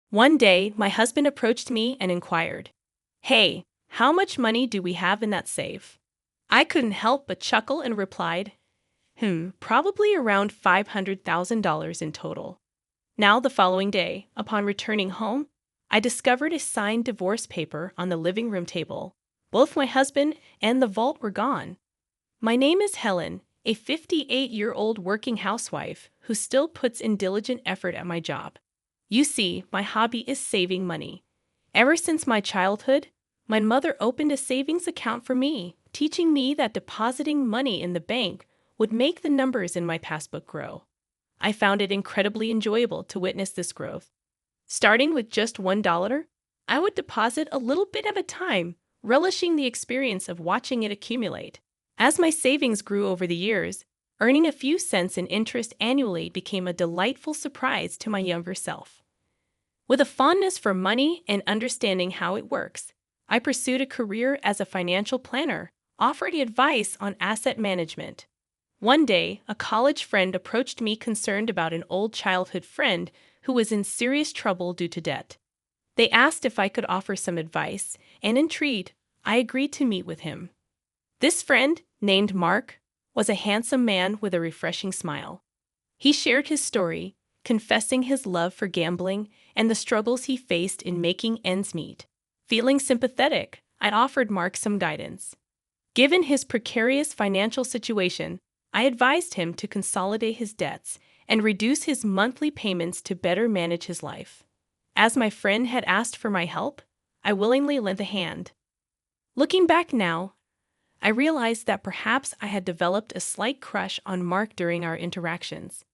One day, my husband approached me and inquired, "Hey, how much money do we have in that safe?" I couldn't help but chuckle and replied, probably around $500,000 in total. Now, the following day, upon returning home, I discovered a signed divorce paper on the living room table. Both my husband and the vault were gone. My name is Helen, a 58-year-old working housewife who still puts in diligent effort at my job. You see, my hobby is saving money. Ever since my childhood, my mother opened a savings account for me, teaching me that depositing money in the bank would make the numbers in my passbook grow. I found it incredibly enjoyable to witness this growth. Starting with just $1, I would deposit a little bit at a time, relishing the experience of watching it accumulate. As my savings grew over the years, earning a few cents in interest annually became a delightful surprise to my younger self. With a fondness for money and understanding how it works, I pursued a career as a financial planner, offering advice on asset management. One day, a college friend approached me concerned about an old childhood friend who was in serious trouble due to debt. They asked if I could offer some advice, and intrigued, I agreed to meet with him. This friend, named Mark, was a handsome man with a refreshing smile. He shared his story, confessing his love for gambling and the struggles he faced in making ends meet. Feeling sympathetic, I offered Mark some guidance. Given his precarious financial situation, I advised him to consolidate his debts and reduce his monthly payments to better manage his life. As my friend had asked for my help, I willingly lent a hand. Looking back now, I realized that perhaps I had developed a slight crush on Mark during our interactions.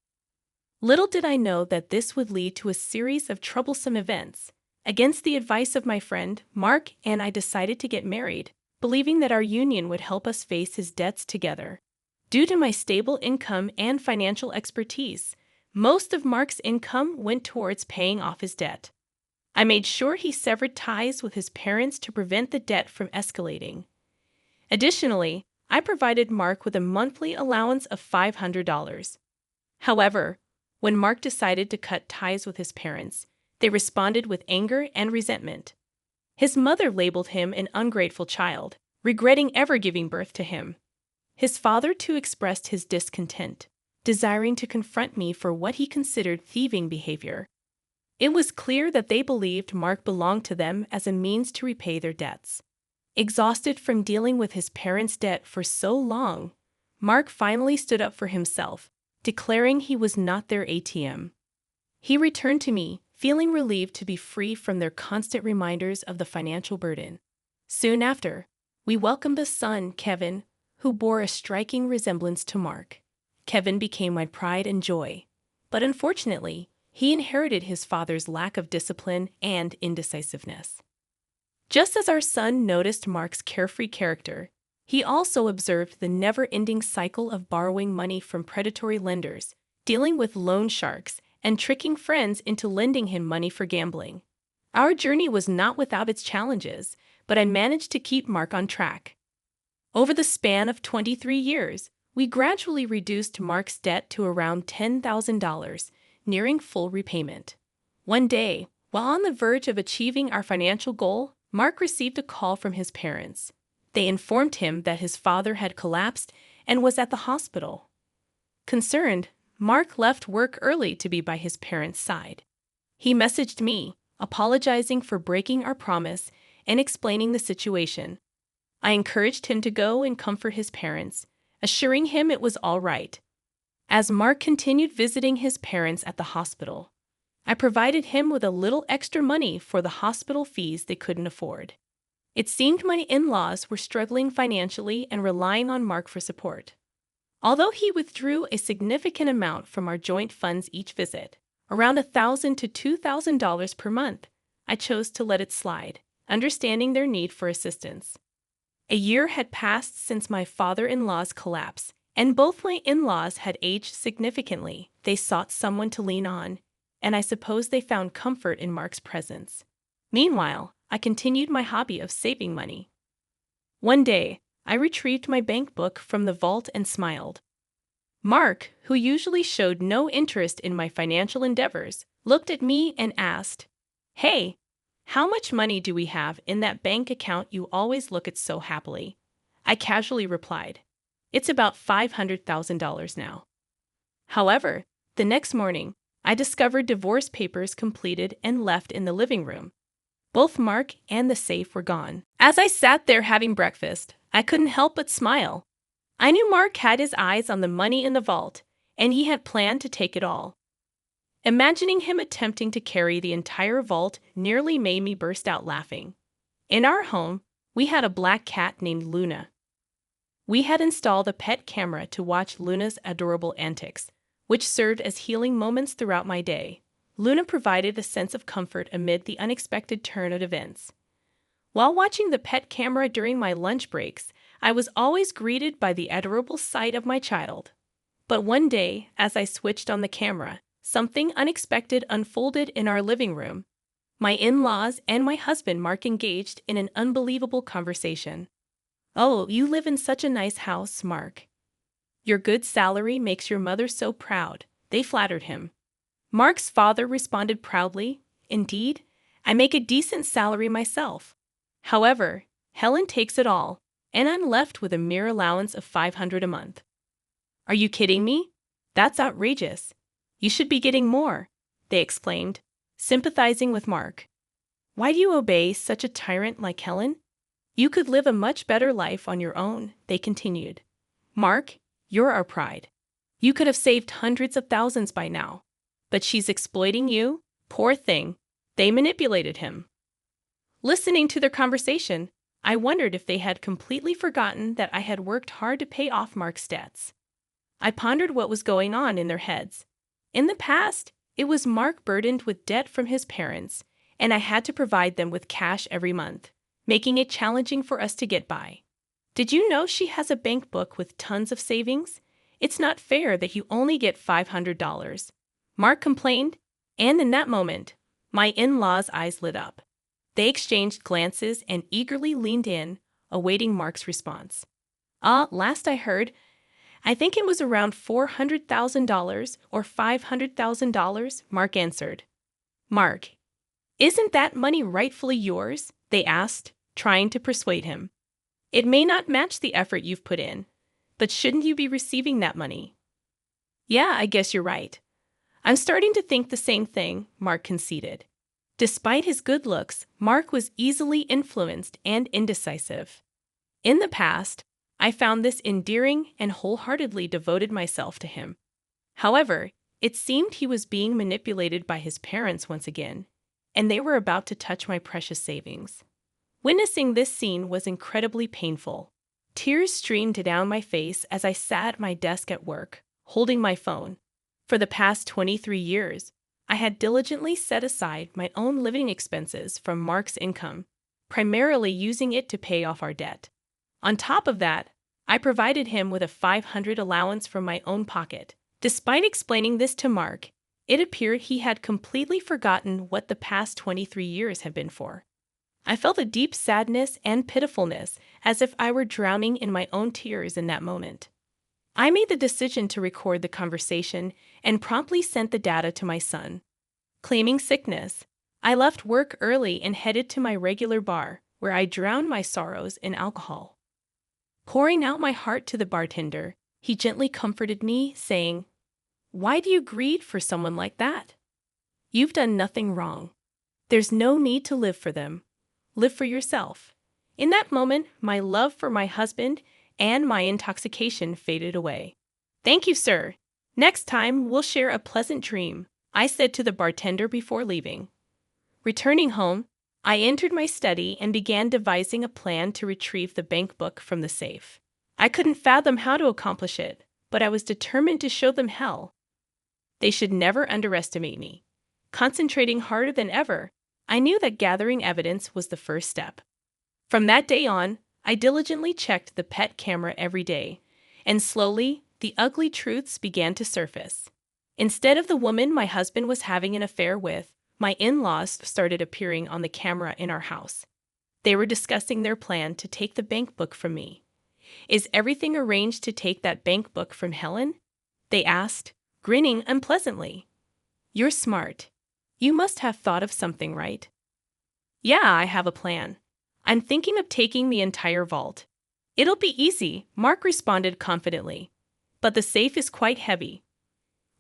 Little did I know that this would lead to a series of troublesome events. Against the advice of my friend, Mark and I decided to get married, believing that our union would help us face his debts together. Due to my stable income and financial expertise, most of Mark's income went towards paying off his debt. I made sure he severed ties with his parents to prevent the debt from escalating. Additionally, I provided Mark with a monthly allowance of $500. However, when Mark decided to cut ties with his parents, they responded with anger and resentment. His mother labeled him an ungrateful child, regretting ever giving birth to him. His father too expressed his discontent, desiring to confront me for what he considered thieving behavior. It was clear that they believed Mark belonged to them as a means to repay their debts. Exhausted from dealing with his parents' debt for so long, Mark finally stood up for himself, declaring he was not their ATM. He returned to me, feeling relieved to be free from their constant reminders of the financial burden. Soon after, we welcomed a son, Kevin, who bore a striking resemblance to Mark. Kevin became my pride and joy, but unfortunately, he inherited his father's lack of discipline and indecisiveness. Just as our son noticed Mark's carefree character, he also observed the never-ending cycle of borrowing money from predatory lenders, dealing with loan sharks, and tricking friends into lending him money for gambling. Our journey was not without its challenges, but I managed to keep Mark on track. Over the span of 23 years, we gradually reduced Mark's debt to around $10,000, nearing full repayment. One day, while on the verge of achieving our financial goal, Mark received a call from his parents. They informed him that his father had collapsed and was at the hospital. Concerned, Mark left work early to be by his parents' side. He messaged me, apologizing for breaking our promise and explaining the situation. I encouraged him to go and comfort his parents, assuring him it was all right. As Mark continued visiting his parents at the hospital, I provided him with a little extra money for the hospital fees they couldn't afford. It seemed my in-laws were struggling financially and relying on Mark for support. Although he withdrew a significant amount from our joint funds each visit, around $1,000 to $2,000 per month, I chose to let it slide, understanding their need for assistance. A year had passed since my father-in-law's collapse, and both my in-laws had aged significantly. They sought someone to lean on, and I suppose they found comfort in Mark's presence. Meanwhile, I continued my hobby of saving money. One day, I retrieved my bank book from the vault and smiled. Mark, who usually showed no interest in my financial endeavors, looked at me and asked, Hey, how much money do we have in that bank account you always look at so happily? I casually replied. It's about $500,000 now. However, the next morning, I discovered divorce papers completed and left in the living room. Both Mark and the safe were gone. As I sat there having breakfast, I couldn't help but smile. I knew Mark had his eyes on the money in the vault, and he had planned to take it all. Imagining him attempting to carry the entire vault nearly made me burst out laughing. In our home, we had a black cat named Luna. We had installed a pet camera to watch Luna's adorable antics, which served as healing moments throughout my day. Luna provided a sense of comfort amid the unexpected turn of events. While watching the pet camera during my lunch breaks, I was always greeted by the adorable sight of my child. But one day, as I switched on the camera, something unexpected unfolded in our living room. My in-laws and my husband Mark engaged in an unbelievable conversation. "Oh, you live in such a nice house, Mark. Your good salary makes your mother so proud," they flattered him. Mark's father responded proudly, "Indeed, I make a decent salary myself. However, Helen takes it all, and I'm left with a mere allowance of $500 a month." "Are you kidding me? That's outrageous. You should be getting more," they exclaimed, sympathizing with Mark. "Why do you obey such a tyrant like Helen? You could live a much better life on your own," they continued. "Mark, you're our pride. You could have saved hundreds of thousands by now. But she's exploiting you? Poor thing." They manipulated him. Listening to their conversation, I wondered if they had completely forgotten that I had worked hard to pay off Mark's debts. I pondered what was going on in their heads. In the past, it was Mark burdened with debt from his parents, and I had to provide them with cash every month, making it challenging for us to get by. "Did you know she has a bank book with tons of savings? It's not fair that you only get $500. Mark complained, and in that moment, my in-laws' eyes lit up. They exchanged glances and eagerly leaned in, awaiting Mark's response. Last I heard, I think it was around $400,000 or $500,000, Mark answered. "Mark, isn't that money rightfully yours?" they asked, trying to persuade him. "It may not match the effort you've put in, but shouldn't you be receiving that money?" "Yeah, I guess you're right. I'm starting to think the same thing," Mark conceded. Despite his good looks, Mark was easily influenced and indecisive. In the past, I found this endearing and wholeheartedly devoted myself to him. However, it seemed he was being manipulated by his parents once again, and they were about to touch my precious savings. Witnessing this scene was incredibly painful. Tears streamed down my face as I sat at my desk at work, holding my phone. For the past 23 years, I had diligently set aside my own living expenses from Mark's income, primarily using it to pay off our debt. On top of that, I provided him with a $500 allowance from my own pocket. Despite explaining this to Mark, it appeared he had completely forgotten what the past 23 years had been for. I felt a deep sadness and pitifulness, as if I were drowning in my own tears in that moment. I made the decision to record the conversation and promptly sent the data to my son. Claiming sickness, I left work early and headed to my regular bar, where I drowned my sorrows in alcohol. Pouring out my heart to the bartender, he gently comforted me, saying, "Why do you grieve for someone like that? You've done nothing wrong. There's no need to live for them. Live for yourself." In that moment, my love for my husband and my intoxication faded away. "Thank you, sir. Next time, we'll share a pleasant dream," I said to the bartender before leaving. Returning home, I entered my study and began devising a plan to retrieve the bank book from the safe. I couldn't fathom how to accomplish it, but I was determined to show them hell. They should never underestimate me. Concentrating harder than ever, I knew that gathering evidence was the first step. From that day on, I diligently checked the pet camera every day, and slowly, the ugly truths began to surface. Instead of the woman my husband was having an affair with, my in-laws started appearing on the camera in our house. They were discussing their plan to take the bank book from me. "Is everything arranged to take that bank book from Helen?" they asked, grinning unpleasantly. "You're smart. You must have thought of something, right? Yeah, I have a plan. I'm thinking of taking the entire vault. It'll be easy, Mark responded confidently. But the safe is quite heavy.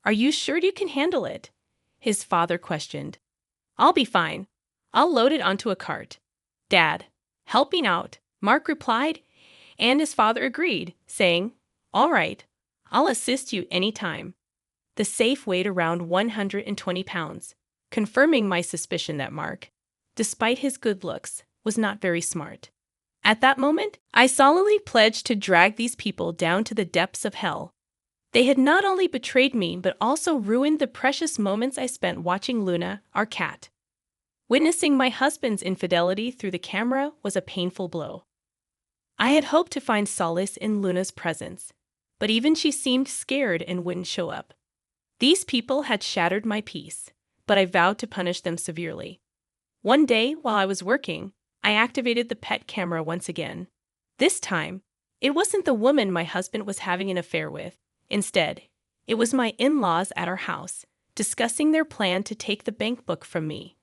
Are you sure you can handle it? His father questioned. I'll be fine. I'll load it onto a cart. Dad, helping out, Mark replied, and his father agreed, saying, All right, I'll assist you any time. The safe weighed around 120 pounds, confirming my suspicion that Mark, despite his good looks, was not very smart. At that moment, I solemnly pledged to drag these people down to the depths of hell. They had not only betrayed me, but also ruined the precious moments I spent watching Luna, our cat. Witnessing my husband's infidelity through the camera was a painful blow. I had hoped to find solace in Luna's presence, but even she seemed scared and wouldn't show up. These people had shattered my peace, but I vowed to punish them severely. One day, while I was working, I activated the pet camera once again. This time, it wasn't the woman my husband was having an affair with. Instead, it was my in-laws at our house, discussing their plan to take the bank book from me.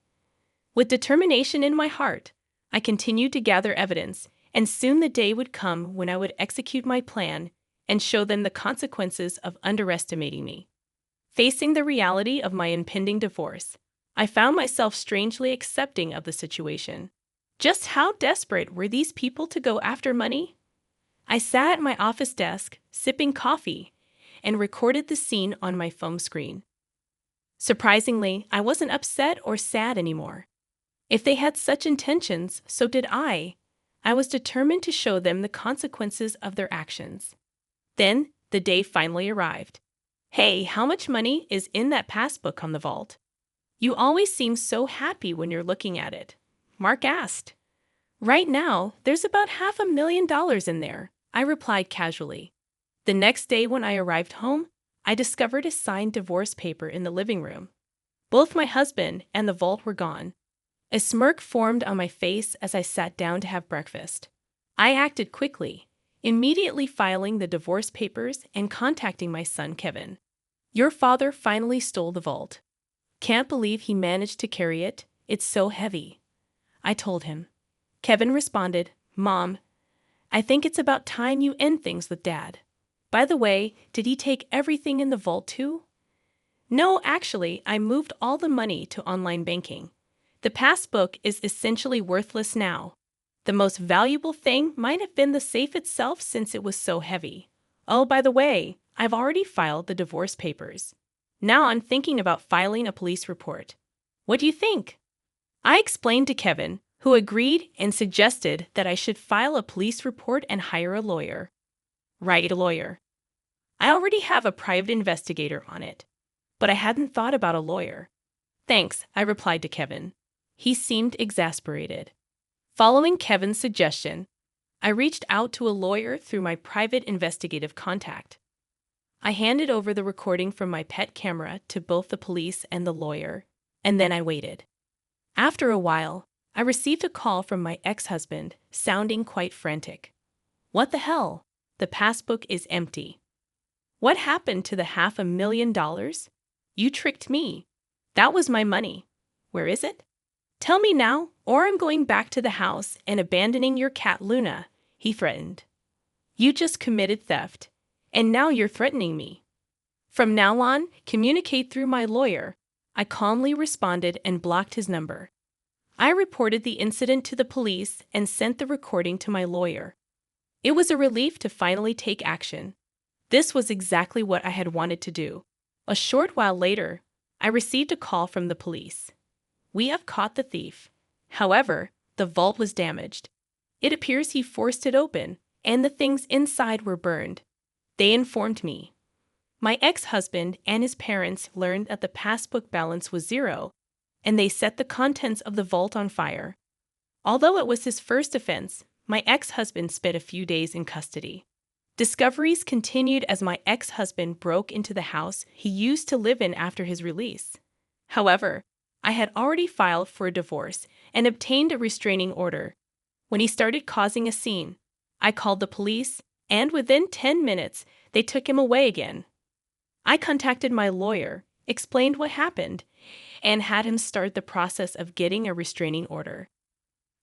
With determination in my heart, I continued to gather evidence, and soon the day would come when I would execute my plan and show them the consequences of underestimating me. Facing the reality of my impending divorce, I found myself strangely accepting of the situation. Just how desperate were these people to go after money? I sat at my office desk, sipping coffee, and recorded the scene on my phone screen. Surprisingly, I wasn't upset or sad anymore. If they had such intentions, so did I. I was determined to show them the consequences of their actions. Then, the day finally arrived. Hey, how much money is in that passbook on the vault? You always seem so happy when you're looking at it, Mark asked. Right now, there's about $500,000 in there, I replied casually. The next day when I arrived home, I discovered a signed divorce paper in the living room. Both my husband and the vault were gone. A smirk formed on my face as I sat down to have breakfast. I acted quickly, immediately filing the divorce papers and contacting my son Kevin. Your father finally stole the vault. Can't believe he managed to carry it. It's so heavy, I told him. Kevin responded, Mom, I think it's about time you end things with Dad. By the way, did he take everything in the vault too? No, actually, I moved all the money to online banking. The passbook is essentially worthless now. The most valuable thing might have been the safe itself since it was so heavy. Oh, by the way, I've already filed the divorce papers. Now I'm thinking about filing a police report. What do you think? I explained to Kevin, who agreed and suggested that I should file a police report and hire a lawyer. Right, a lawyer. I already have a private investigator on it, but I hadn't thought about a lawyer. Thanks, I replied to Kevin. He seemed exasperated. Following Kevin's suggestion, I reached out to a lawyer through my private investigative contact. I handed over the recording from my pet camera to both the police and the lawyer, and then I waited. After a while, I received a call from my ex-husband, sounding quite frantic. What the hell? The passbook is empty. What happened to the $500,000? You tricked me. That was my money. Where is it? Tell me now, or I'm going back to the house and abandoning your cat Luna, he threatened. You just committed theft, and now you're threatening me. From now on, communicate through my lawyer, I calmly responded and blocked his number. I reported the incident to the police and sent the recording to my lawyer. It was a relief to finally take action. This was exactly what I had wanted to do. A short while later, I received a call from the police. We have caught the thief. However, the vault was damaged. It appears he forced it open, and the things inside were burned. They informed me. My ex-husband and his parents learned that the passbook balance was zero, and they set the contents of the vault on fire. Although it was his first offense, my ex-husband spent a few days in custody. Discoveries continued as my ex-husband broke into the house he used to live in after his release. However, I had already filed for a divorce and obtained a restraining order. When he started causing a scene, I called the police, and within 10 minutes, they took him away again. I contacted my lawyer, explained what happened, and had him start the process of getting a restraining order.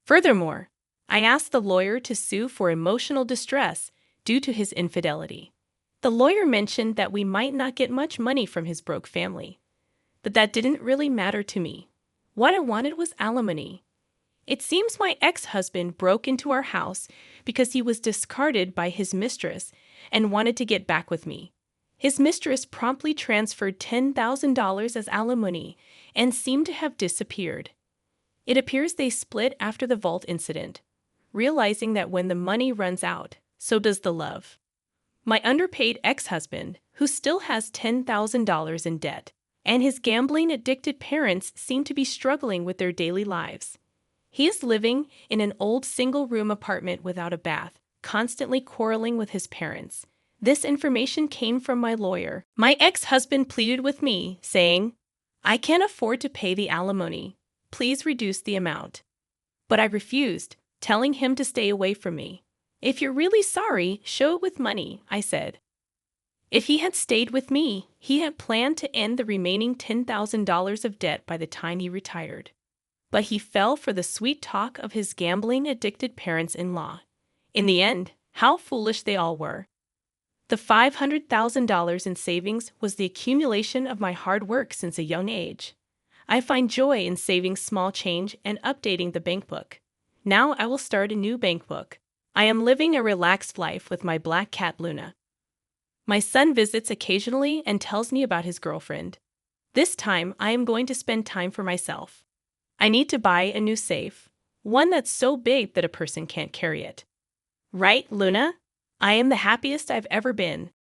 Furthermore, I asked the lawyer to sue for emotional distress due to his infidelity. The lawyer mentioned that we might not get much money from his broke family, but that didn't really matter to me. What I wanted was alimony. It seems my ex-husband broke into our house because he was discarded by his mistress and wanted to get back with me. His mistress promptly transferred $10,000 as alimony and seemed to have disappeared. It appears they split after the vault incident, realizing that when the money runs out, so does the love. My underpaid ex-husband, who still has $10,000 in debt, and his gambling-addicted parents seem to be struggling with their daily lives. He is living in an old single-room apartment without a bath, constantly quarreling with his parents. This information came from my lawyer. My ex-husband pleaded with me, saying, "I can't afford to pay the alimony. Please reduce the amount." But I refused, telling him to stay away from me. "If you're really sorry, show it with money," I said. If he had stayed with me, he had planned to end the remaining $10,000 of debt by the time he retired. But he fell for the sweet talk of his gambling-addicted parents-in-law. In the end, how foolish they all were. The $500,000 in savings was the accumulation of my hard work since a young age. I find joy in saving small change and updating the bank book. Now I will start a new bank book. I am living a relaxed life with my black cat Luna. My son visits occasionally and tells me about his girlfriend. This time, I am going to spend time for myself. I need to buy a new safe, one that's so big that a person can't carry it. Right, Luna? I am the happiest I've ever been.